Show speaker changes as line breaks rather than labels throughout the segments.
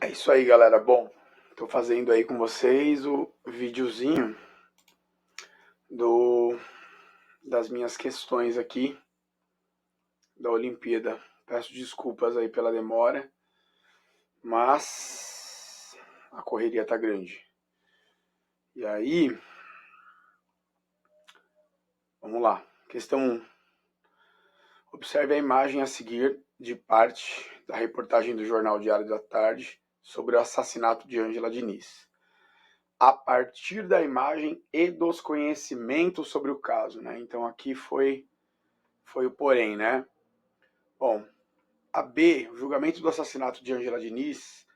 É isso aí, galera. Bom, tô fazendo aí com vocês o videozinho do das minhas questões aqui da Olimpíada. Peço desculpas aí pela demora, mas a correria tá grande. E aí, vamos lá. Questão 1. Observe a imagem a seguir de parte da reportagem do Jornal Diário da Tarde sobre o assassinato de Ângela Diniz. A partir da imagem e dos conhecimentos sobre o caso, né? Então aqui foi o porém, né? Bom, a B, o julgamento do assassinato de Ângela Diniz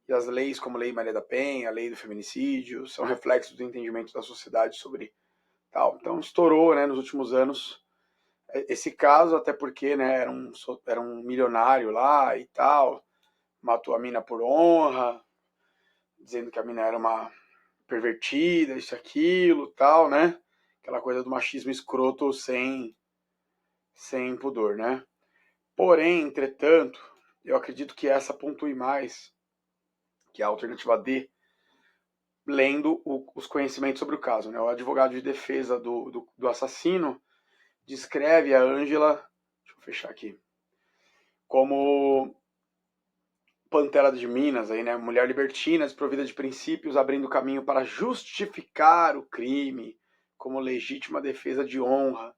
e as leis como a Lei Maria da Penha, a Lei do Feminicídio, são reflexos do entendimento da sociedade sobre tal. Então estourou, né, nos últimos anos esse caso, até porque, né, era um milionário lá e tal, matou a mina por honra, dizendo que a mina era uma pervertida, isso, aquilo, tal, né? Aquela coisa do machismo escroto sem pudor, né? Porém, entretanto, eu acredito que essa pontue mais, que é a alternativa D, lendo os conhecimentos sobre o caso, né? O advogado de defesa do assassino descreve a Ângela, deixa eu fechar aqui, como Pantera de Minas, aí, né? Mulher libertina, desprovida de princípios, abrindo caminho para justificar o crime, como legítima defesa de honra.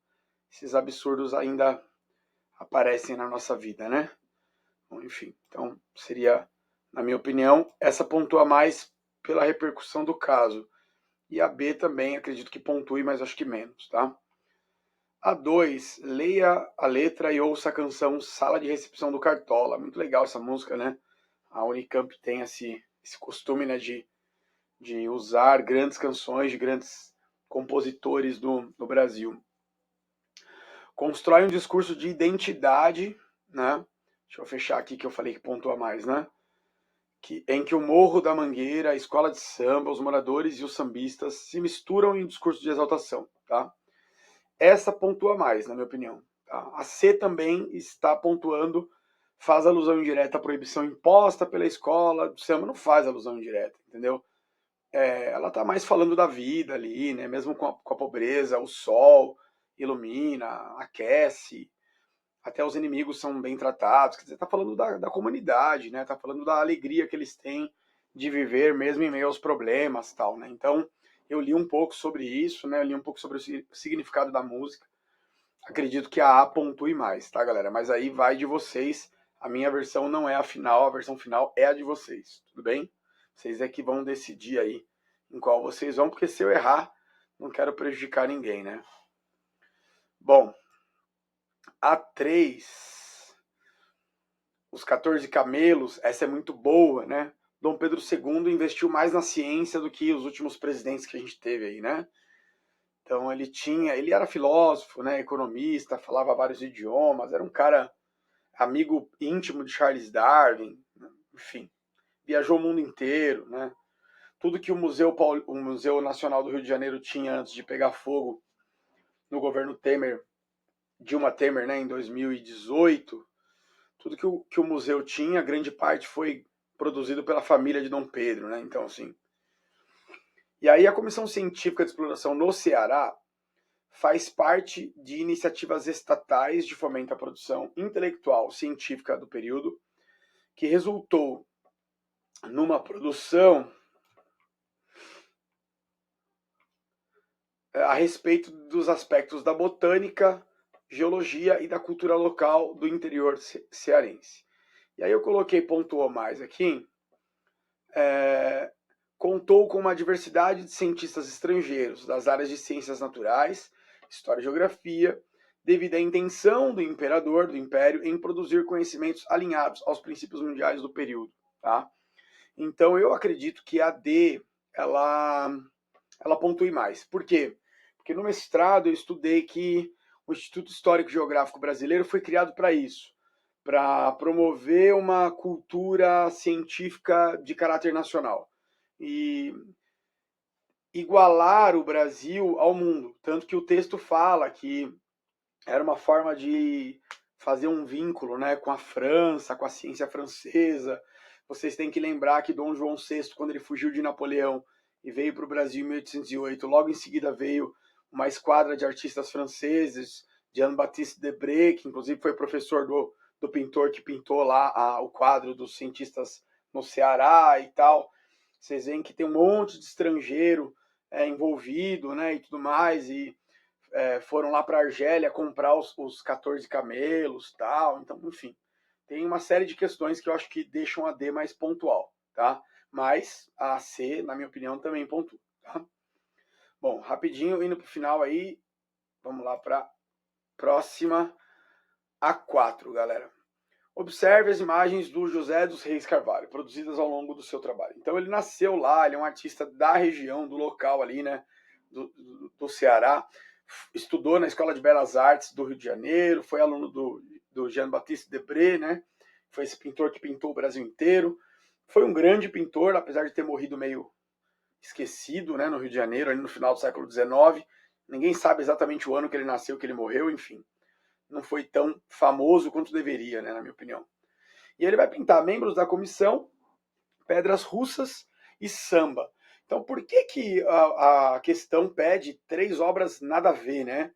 Esses absurdos ainda aparecem na nossa vida, né? Bom, enfim, então seria, na minha opinião, essa pontua mais pela repercussão do caso. E a B também acredito que pontue, mas acho que menos, tá? A 2, leia a letra e ouça a canção Sala de Recepção do Cartola. Muito legal essa música, né? A Unicamp tem esse costume, né, de usar grandes canções de grandes compositores do Brasil. Constrói um discurso de identidade, né? Deixa eu fechar aqui que eu falei que pontua mais, né? Em que o Morro da Mangueira, a escola de samba, os moradores e os sambistas se misturam em um discurso de exaltação, tá? Essa pontua mais, na minha opinião. Tá? A C também está pontuando, faz alusão indireta à proibição imposta pela escola de samba, não faz alusão indireta, entendeu? Ela está mais falando da vida ali, né? Mesmo com a pobreza, o sol ilumina, aquece, até os inimigos são bem tratados, quer dizer, tá falando da comunidade, né? Tá falando da alegria que eles têm de viver mesmo em meio aos problemas, tal, né? Então, eu li um pouco sobre isso, né? Eu li um pouco sobre o significado da música. Acredito que a pontue mais, tá, galera? Mas aí vai de vocês. A minha versão não é a final, a versão final é a de vocês, tudo bem? Vocês é que vão decidir aí em qual vocês vão, porque se eu errar, não quero prejudicar ninguém, né? Bom, a 3, os 14 camelos, essa é muito boa, né? Dom Pedro II investiu mais na ciência do que os últimos presidentes que a gente teve aí, né? Então ele era filósofo, né, economista, falava vários idiomas, era um cara amigo íntimo de Charles Darwin, né? Enfim, viajou o mundo inteiro, né? Tudo que o Museu Nacional do Rio de Janeiro tinha antes de pegar fogo no governo Temer, Dilma Temer, né, em 2018, tudo que o museu tinha, grande parte foi produzido pela família de Dom Pedro, né? Então, assim. E aí a Comissão Científica de Exploração no Ceará faz parte de iniciativas estatais de fomento à produção intelectual científica do período, que resultou numa produção a respeito dos aspectos da botânica, geologia e da cultura local do interior cearense. E aí eu coloquei pontuou mais aqui, contou com uma diversidade de cientistas estrangeiros das áreas de ciências naturais, história e geografia, devido à intenção do imperador, do império, em produzir conhecimentos alinhados aos princípios mundiais do período. Tá? Então eu acredito que a D, ela pontue mais. Por quê? Porque no mestrado eu estudei que o Instituto Histórico e Geográfico Brasileiro foi criado para isso, para promover uma cultura científica de caráter nacional e igualar o Brasil ao mundo. Tanto que o texto fala que era uma forma de fazer um vínculo, né, com a França, com a ciência francesa, vocês têm que lembrar que Dom João VI, quando ele fugiu de Napoleão e veio para o Brasil em 1808, logo em seguida veio uma esquadra de artistas franceses, Jean-Baptiste Debré, que inclusive foi professor do pintor que pintou lá o quadro dos cientistas no Ceará e tal. Vocês veem que tem um monte de estrangeiro envolvido, né, e tudo mais, e foram lá para a Argélia comprar os 14 camelos e tal. Então, enfim, tem uma série de questões que eu acho que deixam a D mais pontual, tá? Mas a C, na minha opinião, também pontua, tá? Bom, rapidinho, indo para o final aí, vamos lá para a próxima, A4, galera. Observe as imagens do José dos Reis Carvalho, produzidas ao longo do seu trabalho. Então ele nasceu lá, ele é um artista da região, do local ali, né, do Ceará, estudou na Escola de Belas Artes do Rio de Janeiro, foi aluno do Jean-Baptiste Debré, né, foi esse pintor que pintou o Brasil inteiro, foi um grande pintor, apesar de ter morrido meio esquecido, né, no Rio de Janeiro, ali no final do século XIX, ninguém sabe exatamente o ano que ele nasceu, que ele morreu, enfim. Não foi tão famoso quanto deveria, né, na minha opinião. E ele vai pintar membros da comissão, pedras russas e samba. Então, por que a questão pede 3 obras nada a ver, né?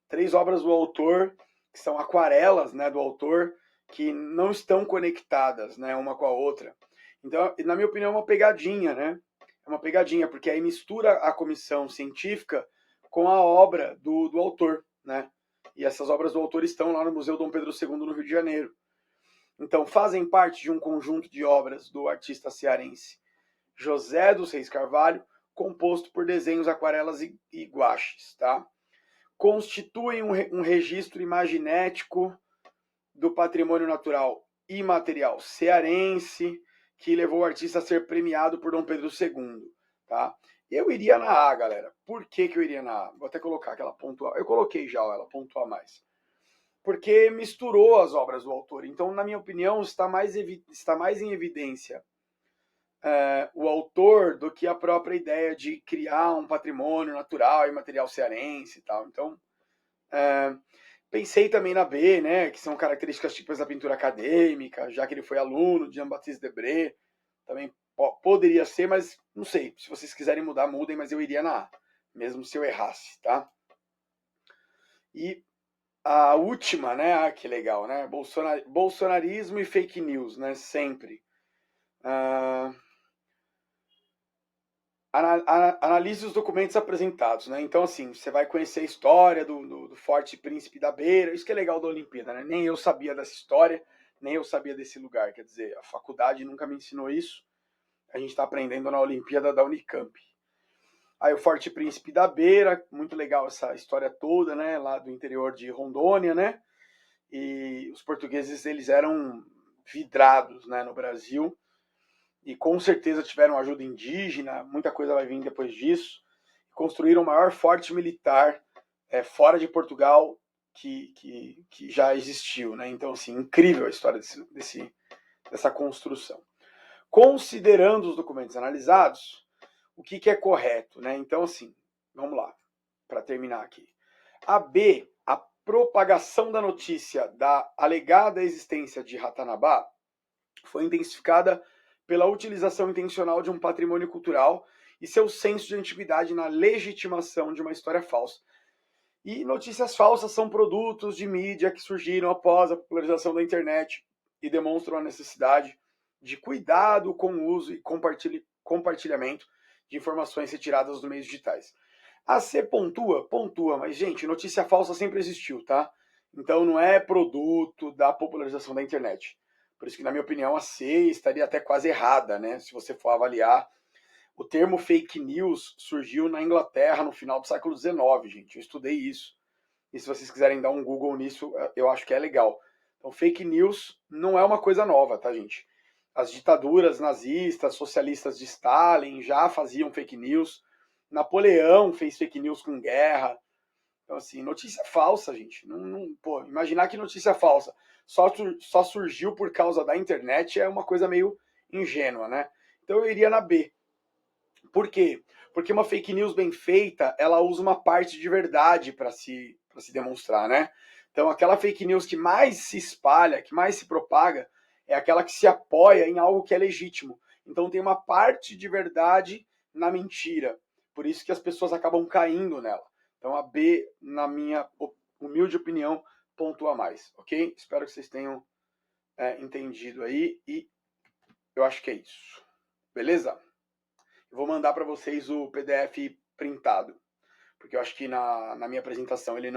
3 obras do autor, que são aquarelas, né, do autor, que não estão conectadas, né, uma com a outra. Então, na minha opinião, é uma pegadinha, né? É uma pegadinha, porque aí mistura a comissão científica com a obra do autor, né? E essas obras do autor estão lá no Museu Dom Pedro II, no Rio de Janeiro. Então, fazem parte de um conjunto de obras do artista cearense José dos Reis Carvalho, composto por desenhos, aquarelas e guaches, tá? Constituem um registro imaginético do patrimônio natural e material cearense, que levou o artista a ser premiado por Dom Pedro II, tá? Eu iria na A, galera. Por que eu iria na A? Vou até colocar aquela pontual. Eu coloquei já ela, pontuar mais. Porque misturou as obras do autor. Então, na minha opinião, está mais em evidência o autor do que a própria ideia de criar um patrimônio natural e material cearense e tal. Então, pensei também na B, né, que são características típicas da pintura acadêmica, já que ele foi aluno de Jean-Baptiste Debré. Também poderia ser, mas não sei. Se vocês quiserem mudar, mudem, mas eu iria na A, mesmo se eu errasse, tá? E a última, né, que legal, né, bolsonarismo e fake news, né, sempre. Analise os documentos apresentados, né? Então, assim, você vai conhecer a história do Forte Príncipe da Beira, isso que é legal da Olimpíada, né? Nem eu sabia dessa história, nem eu sabia desse lugar, quer dizer, a faculdade nunca me ensinou isso, a gente está aprendendo na Olimpíada da Unicamp. Aí o Forte Príncipe da Beira, muito legal essa história toda, né? Lá do interior de Rondônia, né? E os portugueses, eles eram vidrados, né, no Brasil, e com certeza tiveram ajuda indígena, muita coisa vai vir depois disso. Construíram o maior forte militar fora de Portugal que já existiu, né? Então, assim, incrível a história dessa construção. Considerando os documentos analisados, o que é correto, né? Então, assim, vamos lá, para terminar aqui. A B, a propagação da notícia da alegada existência de Ratanabá foi intensificada pela utilização intencional de um patrimônio cultural e seu senso de antiguidade na legitimação de uma história falsa. E notícias falsas são produtos de mídia que surgiram após a popularização da internet e demonstram a necessidade de cuidado com o uso e compartilhamento de informações retiradas dos meios digitais. A C pontua, mas, gente, notícia falsa sempre existiu, tá? Então não é produto da popularização da internet. Por isso que, na minha opinião, a C estaria até quase errada, né? Se você for avaliar. O termo fake news surgiu na Inglaterra no final do século XIX, gente. Eu estudei isso. E se vocês quiserem dar um Google nisso, eu acho que é legal. Então, fake news não é uma coisa nova, tá, gente? As ditaduras nazistas, socialistas de Stalin já faziam fake news. Napoleão fez fake news com guerra. Então, assim, notícia falsa, gente. Pô, imaginar que notícia falsa só surgiu por causa da internet é uma coisa meio ingênua, né? Então eu iria na B. Por quê? Porque uma fake news bem feita, ela usa uma parte de verdade para se demonstrar, né? Então aquela fake news que mais se espalha, que mais se propaga, é aquela que se apoia em algo que é legítimo. Então tem uma parte de verdade na mentira. Por isso que as pessoas acabam caindo nela. Então a B, na minha humilde opinião, pontua mais, ok? Espero que vocês tenham entendido aí e eu acho que é isso. Beleza? Eu vou mandar para vocês o PDF printado, porque eu acho que na minha apresentação ele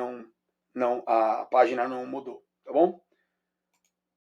a página não mudou, tá bom?